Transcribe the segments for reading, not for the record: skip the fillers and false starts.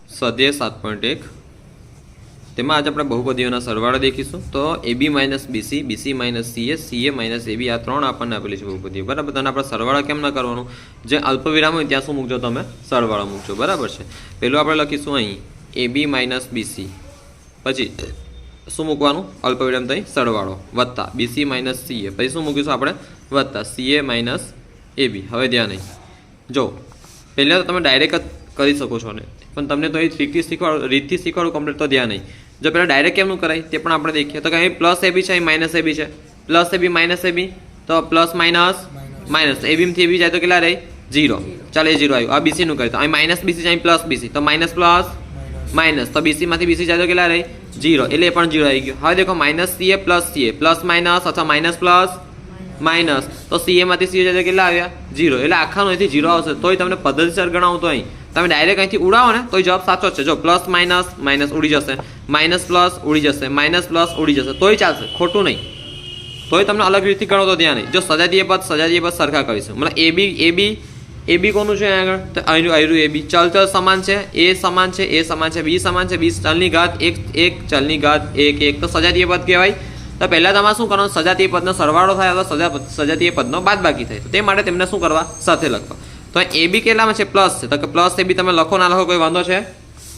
સ્વાધ્યાય 7.1 તેમાં આજે આપણે બહુપદીઓના સરવાળા દેખીશું। તો AB minus BC, BC minus CA, CA minus AB આ ત્રણ આપણને આપેલી છે બહુપદીઓ, બરાબર। તો આપણે સરવાળા કેમ ના કરવાનું, જે અલ્પવિરામ હોય ત્યાં શું મૂકજો, તમે સરવાળો મૂકજો, બરાબર છે। પહેલું આપણે લખીશું અહીં AB માઇનસ BC, પછી શું મૂકવાનું, અલ્પવિરામ થઈ સરવાળો વત્તા BC માઇનસ CA, પછી શું મૂકીશું આપણે વત્તા CA માઇનસ AB। હવે ધ્યાન નહીં, જો પહેલાં તો તમે ડાયરેક્ટ કરી શકો છો ને, પણ તમને તો એ રીતથી શીખવાડું કમ્પ્લીટ, તો ધ્યાન નહીં। જો પહેલાં ડાયરેક્ટ કેમનું કરાય તે પણ આપણે દેખીએ। તો કે અહીં પ્લસ AB છે, અહીં માઇનસ AB છે, પ્લસ AB માઇનસ AB, તો પ્લસ માઇનસ માઇનસ ABમાંથી AB જાય તો કેટલા રહે 0, ચાલો એ 0 આવ્યું। આ BC નું કરે તો અહીં માઇનસ BC છે, અહીં પ્લસ BC, તો માઇનસ પ્લસ માઇનસ, તો BC માંથી BC જાય તો કેટલા રહે 0, એટલે એ પણ 0 આવી ગયું। હવે દેખો માઇનસ CA પ્લસ માઇનસ અથવા માઇનસ પ્લસ માઇનસ, તો CA માંથી CA જાય તો કેટલા આવ્યા 0, એટલે આખાનું અહીંથી 0 આવશે। તોય તમને પદ્ધતિસર ગણાવું તો અહીં તમે ડાયરેક્ટ અહીંથી ઉડાવો ને તો જવાબ સાચો છે। જો પ્લસ માઇનસ માઇનસ ઉડી જશે, માઇનસ પ્લસ ઉડી જશે, માઇનસ પ્લસ ઉડી જશે, તોય ચાલશે, ખોટું નહીં। તોય તમને અલગ રીતથી ગણો તો ધ્યાન નહીં। જો સજાતીય પદ સરખા કરીશું, મતલબ AB કોનું છે આગળ, તો આયરું AB, ચલ સમાન છે, A સમાન છે, A સમાન છે, B સમાન છે, B ચલની ઘાત 1 ચલની ઘાત 1 તો સજાતીય પદ કહેવાય। તો પહેલાં તમારે શું કરવાનું, સજાતીય પદનો સરવાળો થાય અથવા સજાતીય પદનો બાદબાકી થાય, તો તે માટે તેમને શું કરવા, સાથે લખવા। તો AB કેટલામાં છે, પ્લસ છે, તો કે પ્લસ AB તમે લખો ના લખો કોઈ વાંધો છે।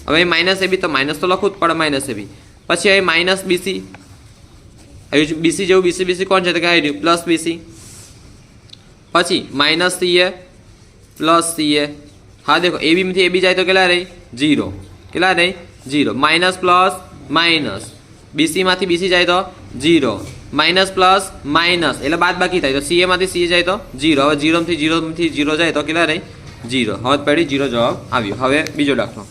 હવે માઇનસ AB, તો માઇનસ તો લખવું જ પડે, માઇનસ AB। પછી અહીં માઇનસ BC, BC જેવું BC કોણ છે, તો કે આવી પ્લસ BC। પછી માઇનસ CA પ્લસ CA, હા દેખો ABમાંથી AB જાય તો કેટલા રહી 0, કેટલા રહી 0, માઇનસ પ્લસ માઇનસ, BC માંથી BC જાય તો 0, માઇનસ પ્લસ માઇનસ એટલે બાદ બાકી થાય, તો CA માંથી CA જાય તો 0, હવે 0 માંથી 0 જાય તો કેટલા રહી 0, હવે પડી 0 જવાબ આવ્યો। હવે બીજો દાખલો,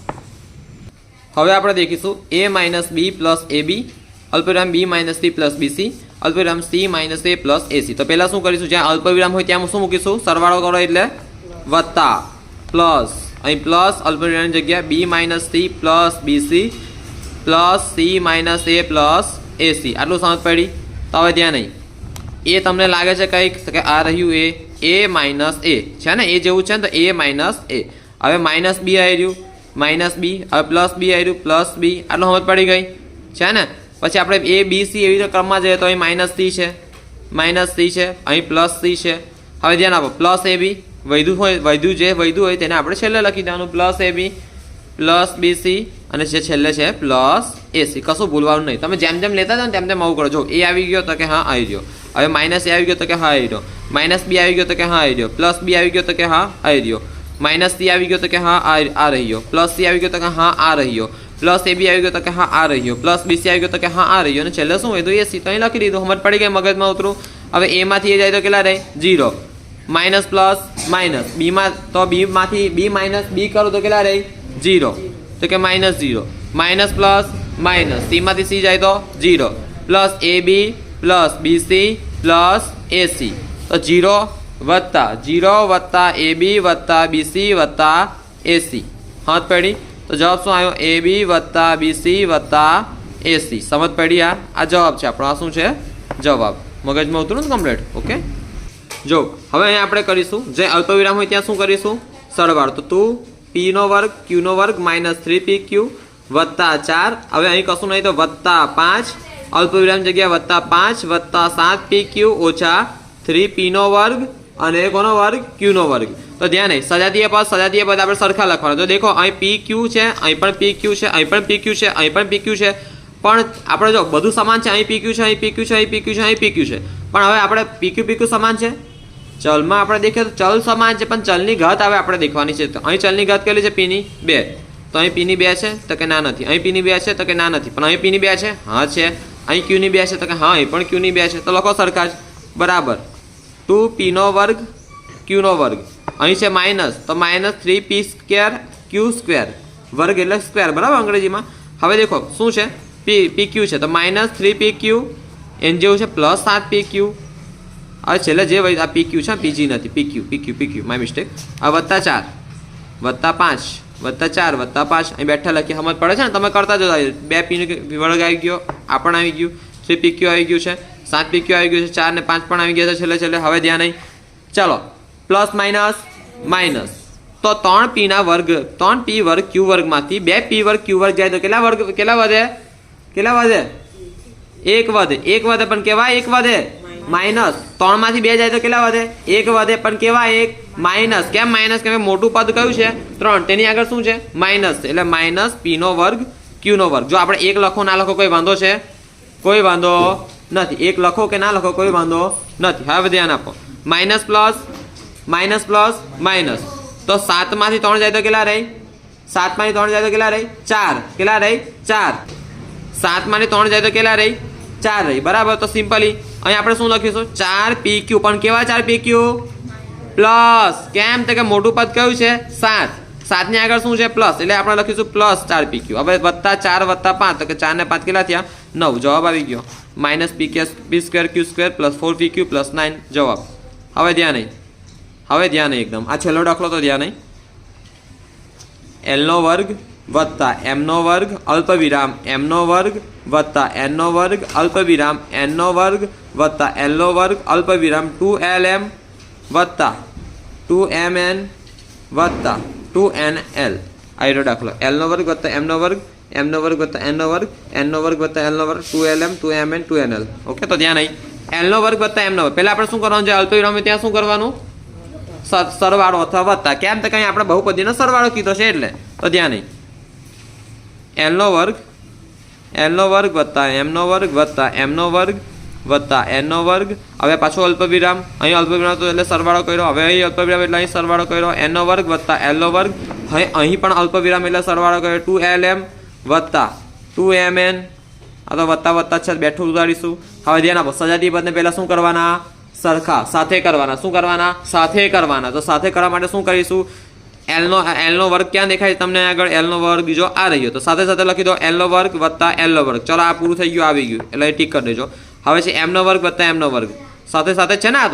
હવે આપણે દેખીશું A minus B plus AB, અલ્પવિરામ B minus C plus BC, અલ્પવિરામ C minus A plus AC। તો પહેલાં શું કરીશું, જ્યાં અલ્પવિરામ હોય ત્યાં શું મૂકીશું, સરવાળો કરો એટલે વત્તા પ્લસ, અહીં પ્લસ અલ્પવિરામની જગ્યા B minus C plus BC plus C minus A plus AC, આટલું સમજ પડી। તો હવે ધ્યાન નહીં, એ તમને લાગે છે કંઈક કે આ રહ્યું A માઇનસ A છે ને, એ જેવું છે ને, તો A માઇનસ A, હવે માઇનસ B આવી રહ્યું, માઇનસ B, હવે પ્લસ B આવી રહ્યું, પ્લસ B, આટલું સમજ પડી ગઈ છે ને। પછી આપણે A B C એવી રીતે ક્રમમાં જઈએ તો અહીં માઇનસ C છે, અહીં પ્લસ C છે। હવે ધ્યાન આપો, પ્લસ AB વધ્યું હોય તેને આપણે છેલ્લે લખી દેવાનું, પ્લસ AB પ્લસ BC અને જે છેલ્લે છે પ્લસ AC, કશું ભૂલવાનું નહીં। તમે જેમ જેમ લેતા જાઓ ને તેમ આવું કરો। જો A આવી ગયો તો કે હા આવી ગયો, હવે માઇનસ A આવી ગયો તો કે હા આવી ગયો, માઇનસ B આવી ગયો તો કે હા આવી ગયો, પ્લસ B આવી ગયો તો કે હા આવી ગયો, માઇનસ C આવી ગયો તો કે હા આ રહી ગયો, પ્લસ C આવી ગયો તો કે હા આ રહી ગયો, પ્લસ AB આવી ગયો તો કે હા આ રહી ગયો, પ્લસ BC આવી ગયો તો કે હા આ રહી ગયો, અને છેલ્લે શું હોય AC, તો અહીં લખી દીધું, સમજ પડી ગઈ, મગજમાં ઉતરું। હવે A માંથી A જાય તો કેટલા રહે 0, માઇનસ પ્લસ માઇનસ, B માં તો B માંથી B માઇનસ B કરું તો કેટલા રહે 0, તો કે minus 0, minus plus minus, C માંથી C જાય તો 0, plus AB plus BC plus AC, તો 0 વત્તા AB વત્તા BC વત્તા AC, હાથ પડી। તો જવાબ શું આવ્યો, AB વત્તા BC વત્તા AC, સમજ પડી। આ જવાબ છે આપણો, આ શું છે જવાબ, મગજમાં ઉતરું ને કમ્પ્લીટ, ઓકે। જો હવે અહીંયા આપણે કરીશું, જે અલ્પવિરામ હોય ત્યાં શું કરીશું, સરવાળો, તો 2p² q² માઇનસ 3pq વત્તા 4, હવે અહીં કશું નહીં તો વત્તા 5, અલ્પવિરામ જગ્યા વત્તા 5 વત્તા 7pq ઓછા 3p² અને કોનો વર્ગ q²। તો ધ્યાન નહીં, સજાતીય પદ આપણે સરખા લખવાના। તો દેખો અહીં pq છે, અહીં પણ pq છે, અહીં પણ pq છે, અહીં પણ pq છે, પણ આપણે જો બધું સમાન છે, અહીં pq છે, અહીં pq છે, અહીં pq છે, અહીં pq છે, પણ હવે આપણે pq સમાન છે, ચલમાં આપણે દેખીએ તો ચલ સમાન છે, પણ ચલની ઘાત હવે આપણે દેખવાની છે। તો અહીં ચલની ઘાત કેટલી છે, p2, તો અહીં p2 છે, તો કે ના નથી, અહીં p2 છે, તો કે ના નથી, પણ અહીં p2 છે, હા છે, અહીં q2 છે, તો કે હા અહીં પણ q2 છે, તો લખો સરખા જ, બરાબર 2p² q², અહીં છે માઇનસ, તો માઇનસ 3p² q², વર્ગ એટલે સ્ક્વેર, બરાબર અંગ્રેજીમાં। હવે દેખો શું છે, pq છે, તો માઇનસ 3pq, એન જેવું છે પ્લસ 7pq, હવે છેલ્લે જે આ pq છે, pg નથી, pq માય મિસ્ટેક। આ વત્તા 4 વત્તા 5 વત્તા 4 વત્તા 5, અહીં બેઠા લખીએ, સમજ પડે છે ને, તમે કરતા જો, 2p વર્ગ આવી ગયો, આ પણ આવી ગયું, 3pq આવી ગયું છે, 7pq આવી ગયું છે, 4 ને 5 પણ આવી ગયા છે છેલ્લે। હવે ધ્યાન નહીં, ચાલો પ્લસ માઇનસ માઇનસ, તો 3p ના વર્ગ 3p વર્ગ q વર્ગમાંથી 2p વર્ગ q વર્ગ જાય તો કેટલા વધે 1 વધે પણ કેવા 1 વધે માઇનસ 3 માંથી 2 જાય તો કેટલા વધે 1 વધે પણ કેવા 1 માઇનસ કેમ માઇનસ કેમ મોટું પદ કયું છે 3 તેની આગળ શું છે માઇનસ એટલે માઇનસ p નો વર્ગ q નો વર્ગ. જો આપણે 1 લખો ના લખો કોઈ વાંધો છે કોઈ વાંધો નથી 1 લખો કે ના લખો કોઈ વાંધો નથી. હવે ધ્યાન આપો માઇનસ પ્લસ માઇનસ તો 7 માંથી 3 જાય તો કેટલા રહી 7 માંથી 3 જાય તો કેટલા રહી 4 કેટલા રહી 4 7 માંથી 3 જાય તો કેટલા રહી 4 રહી બરાબર. તો સિમ્પલી અહીં આપણે શું લખીશું 4pq પણ કેવા 4pq પ્લસ કેમ તો કે મોટું પદ કયું છે 7 ની આગળ શું છે પ્લસ એટલે આપણે લખીશું પ્લસ 4pq. હવે વત્તા 4 વત્તા 5 તો કે 4 ને 5 કેટલા થયા 9 જવાબ આવી ગયો minus p² plus 4pq plus 9 જવાબ. હવે ધ્યાન નહીં એકદમ આ છેલ્લો દાખલો તો ધ્યાન નહીં l નો વર્ગ વત્તા m નો વર્ગ અલ્પવિરામ m નો વર્ગ વત્તા n નો વર્ગ અલ્પવિરામ n નો વર્ગ વત્તા l નો વર્ગ અલ્પવિરામ 2lm વત્તા 2mn વત્તા 2nl. આ દાખલો l નો વર્ગ વત્તા m નો વર્ગ વત્તા n નો વર્ગ વત્તા l નો વર્ગ 2lm 2mn 2nl. ઓકે તો ધ્યાન નહીં l નો વર્ગ વત્તા m નો વર્ગ પહેલા આપણે શું કરવાનું છે અલ્પવિરામ ત્યાં શું કરવાનું સરવાળો અથવા વત્તા કેમ તો કઈ આપણે બહુપદીનો સરવાળો કીધો છે એટલે તો ધ્યાન નહીં l નો વર્ગ વત્તા m નો વર્ગ વત્તા m નો વર્ગ વત્તા n નો વર્ગ. હવે પાછો અલ્પવિરામ અહીં અલ્પવિરામ તો એટલે સરવાળો કર્યો હવે અહીં અલ્પવિરામ એટલે અહીં સરવાળો કર્યો n નો વર્ગ વત્તા l નો વર્ગ હવે અહીં પણ અલ્પવિરામ એટલે સરવાળો કર્યો 2lm વત્તા 2mn આ તો વત્તા છે બેઠું ઉતારીશું. હવે ધ્યાન આપો સજાતીય પદને પહેલા શું કરવાના સરખા સાથે કરવાના તો સાથે કરવા માટે શું કરીશું l નો વર્ગ ક્યાં દેખાય તમને આગળ l નો વર્ગ બીજો આ રહ્યો તો સાથે લખી દો l નો વર્ગ વત્તા l નો વર્ગ. ચલો આ પૂરું થઈ ગયું આવી ગયું એટલે ટીક કરી દેજો. હવે છે m નો વર્ગ વત્તા m નો વર્ગ સાથે છે ને આ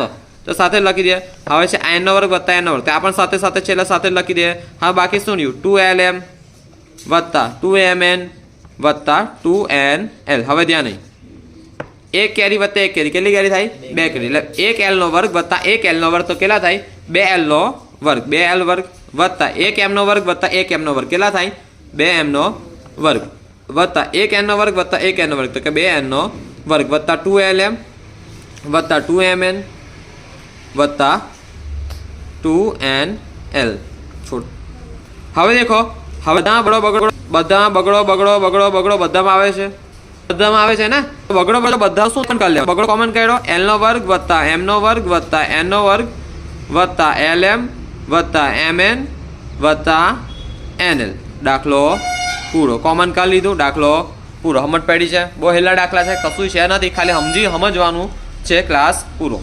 તો સાથે લખી દે. હવે છે n નો વર્ગ વત્તા n નો વર્ગ આ પણ સાથે છે એટલે સાથે લખી દે. હવે બાકી શું રહ્યું 2lm વત્તા 2mn વત્તા 2nl. હવે ધ્યાન નહીં એક કેરી વત્તા એક કેરી કેટલી કેરી થાય 2 કેરી એટલે 1l નો વર્ગ વત્તા 1l નો વર્ગ તો કેટલા થાય 2l નો વર્ગ 2l વર્ગ વત્તા 1m નો વર્ગ વત્તા 1m નો વર્ગ કેટલા થાય 2m નો વર્ગ વત્તા 1n નો વર્ગ વત્તા 1n નો વર્ગ તો કે 2n નો વર્ગ વત્તા 2lm વત્તા 2mn વત્તા 2nl. છોડ હવે દેખો હવે બધામાં આવે છે ને બગડો બધા શું કરી લે બગડો કોમન કર્યો l નો વર્ગ વત્તા m નો વર્ગ વત્તા n નો વર્ગ વત્તા lm વત્તા mn વત્તા nl. દાખલો પૂરો કોમન કરી લીધું દાખલો પૂરો. સમજ પડી છે બહુ હેલા દાખલા છે કશું છે નથી ખાલી સમજવાનું છે ક્લાસ પૂરો.